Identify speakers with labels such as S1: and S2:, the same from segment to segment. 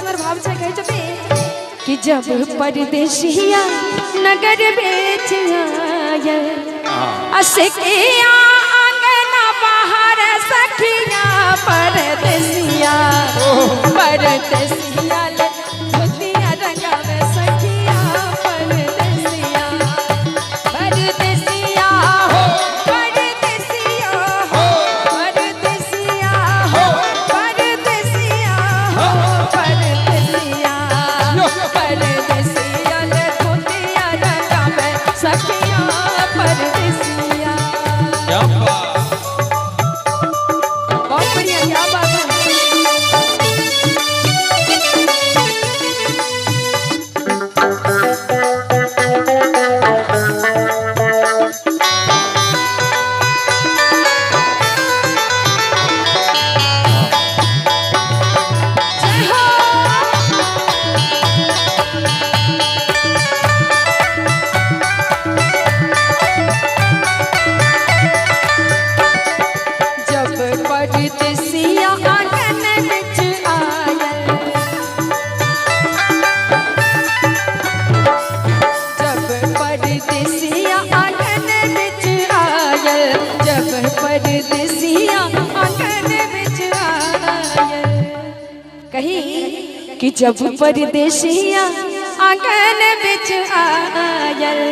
S1: सुंदर भाव छे कहे छथि कि जब परदेसिया नगर बेच आया असकिया आंगना बाहर सखिया परदेसिया परदेसिया धोतिया रंगावे सखिया परदेसिया परदेसिया हो परदेसिया हो परदेसिया हो परदेसिया हो परदेसिया परदेसिया धोतिया रंगावे सखिया परदेसिया।
S2: क्या बात,
S1: बहुत बढ़िया, क्या बात है। जय हो। जब परदेसिया आंगन विच आयल जब परदेसिया आंगन विच आयल जब परदेसिया आंगन विच आयल कही कि जब परदेसिया आंगन विच आयल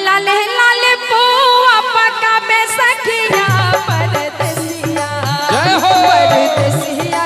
S1: लाल लाल पुआ पकावे सखिया परदेसिया
S2: जय हो।
S1: परदेसिया